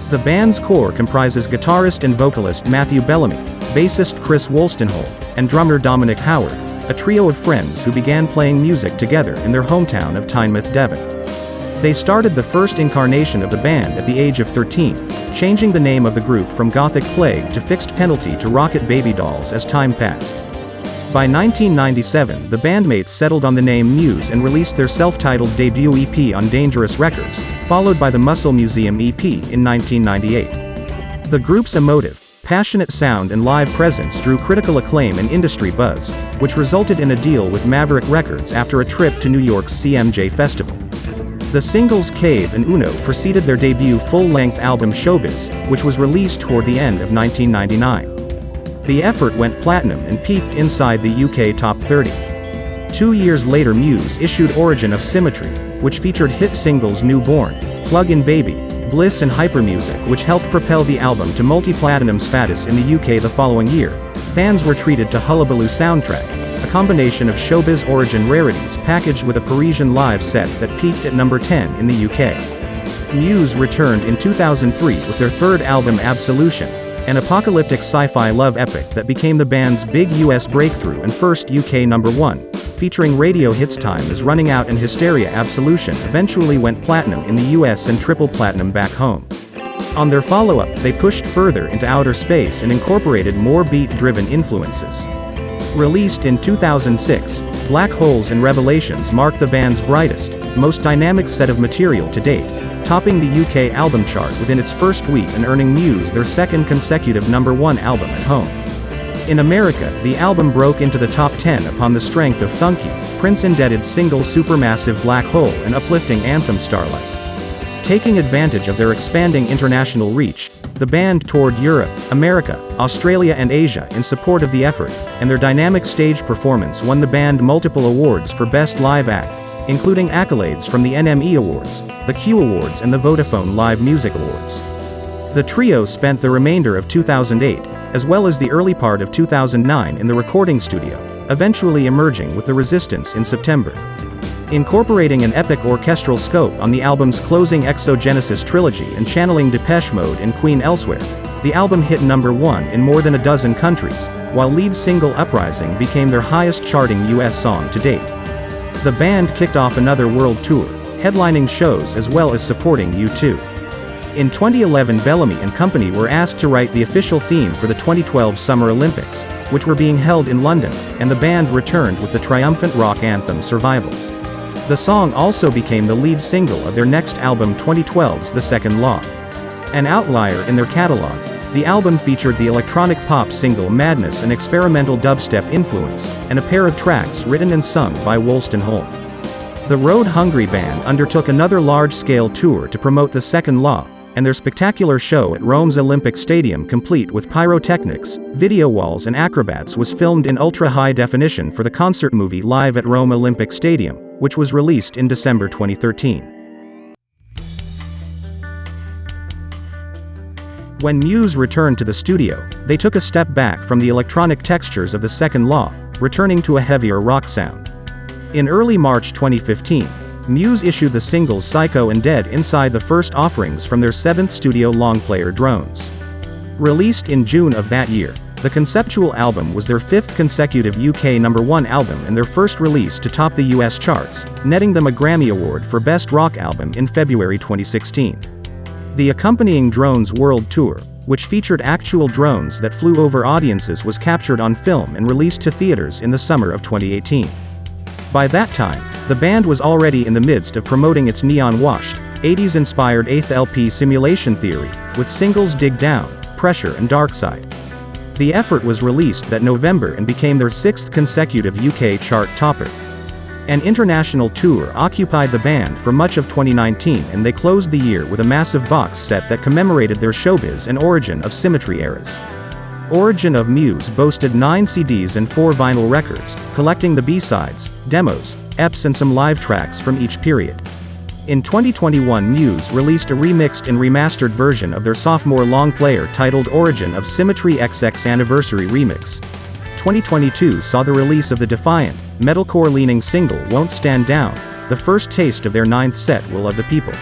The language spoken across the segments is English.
The band's core comprises guitarist and vocalist Matthew Bellamy, bassist Chris Wolstenholme, and drummer Dominic Howard, a trio of friends who began playing music together in their hometown of Teignmouth, Devon. They started the first incarnation of the band at the age of 13, changing the name of the group from Gothic Plague to Fixed Penalty to Rocket Baby Dolls as time passed. By 1997, the bandmates settled on the name Muse and released their self-titled debut EP on Dangerous Records, followed by the Muscle Museum EP in 1998. The group's emotive, passionate sound and live presence drew critical acclaim and industry buzz, which resulted in a deal with Maverick Records after a trip to New York's CMJ Festival. The singles Cave and Uno preceded their debut full-length album Showbiz, which was released toward the end of 1999. The effort went platinum and peaked inside the UK Top 30. 2 years later Muse issued Origin of Symmetry, which featured hit singles Newborn, Plug-in Baby, Bliss and Hyper music, which helped propel the album to multiplatinum status in the UK the following year. Fans were treated to Hullabaloo Soundtrack, a combination of Showbiz Origin rarities packaged with a Parisian live set that peaked at number 10 in the UK. Muse returned in 2003 with their third album Absolution, an apocalyptic sci-fi love epic that became the band's big US breakthrough and first UK number 1, featuring radio hits Time Is Running Out and Hysteria. Absolution eventually went platinum in the US and triple platinum back home. On their follow-up, they pushed further into outer space and incorporated more beat-driven influences. Released in 2006, Black Holes and Revelations marked the band's brightest, most dynamic set of material to date, topping the UK album chart within its first week and earning Muse their second consecutive number 1 album at home. In America, the album broke into the top 10 upon the strength of funky, Prince-indebted single Supermassive Black Hole and uplifting anthem Starlight. Taking advantage of their expanding international reach, the band toured Europe, America, Australia and Asia in support of the effort, and their dynamic stage performance won the band multiple awards for Best Live Act, including accolades from the NME Awards, the Q Awards and the Vodafone Live Music Awards. The trio spent the remainder of 2008, as well as the early part of 2009 in the recording studio, eventually emerging with The Resistance in September. Incorporating an epic orchestral scope on the album's closing Exogenesis trilogy and channeling Depeche Mode and Queen elsewhere, the album hit number 1 in more than a dozen countries, while lead single Uprising became their highest-charting US song to date. The band kicked off another world tour, headlining shows as well as supporting U2. In 2011 Bellamy and company were asked to write the official theme for the 2012 Summer Olympics, which were being held in London, and the band returned with the triumphant rock anthem Survival. The song also became the lead single of their next album 2012's The Second Law. An outlier in their catalog, the album featured the electronic pop single Madness and experimental dubstep influence, and a pair of tracks written and sung by Wolstenholme. The Road Hungry band undertook another large-scale tour to promote The Second Law, and their spectacular show at Rome's Olympic Stadium, complete with pyrotechnics, video walls and acrobats, was filmed in ultra-high definition for the concert movie Live at Rome Olympic Stadium, which was released in December 2013. When Muse returned to the studio, they took a step back from the electronic textures of The Second Law, returning to a heavier rock sound. In early March 2015, Muse issued the singles Psycho and Dead inside the first offerings from their 7th studio long player Drones. Released in June of that year, the conceptual album was their 5th consecutive UK number 1 album and their first release to top the US charts, netting them a Grammy Award for Best Rock Album in February 2016. The accompanying Drones World Tour, which featured actual drones that flew over audiences, was captured on film and released to theaters in the summer of 2018. By that time, the band was already in the midst of promoting its neon-washed, 80s-inspired 8th LP Simulation Theory, with singles Dig Down, Pressure and Dark Side. The effort was released that November and became their 6th consecutive UK chart topper. An international tour occupied the band for much of 2019, and they closed the year with a massive box set that commemorated their Showbiz and Origin of Symmetry eras. Origin of Muse boasted 9 CDs and 4 vinyl records, collecting the B-sides, demos, EPs and some live tracks from each period. In 2021 Muse released a remixed and remastered version of their sophomore long player titled Origin of Symmetry XX Anniversary Remix. 2022 saw the release of the defiant, metalcore-leaning single Won't Stand Down, the first taste of their 9th set Will of the People.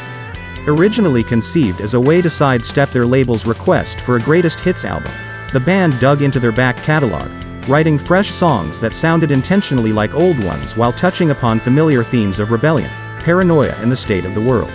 Originally conceived as a way to sidestep their label's request for a greatest hits album, the band dug into their back catalog, writing fresh songs that sounded intentionally like old ones while touching upon familiar themes of rebellion, paranoia and the state of the world.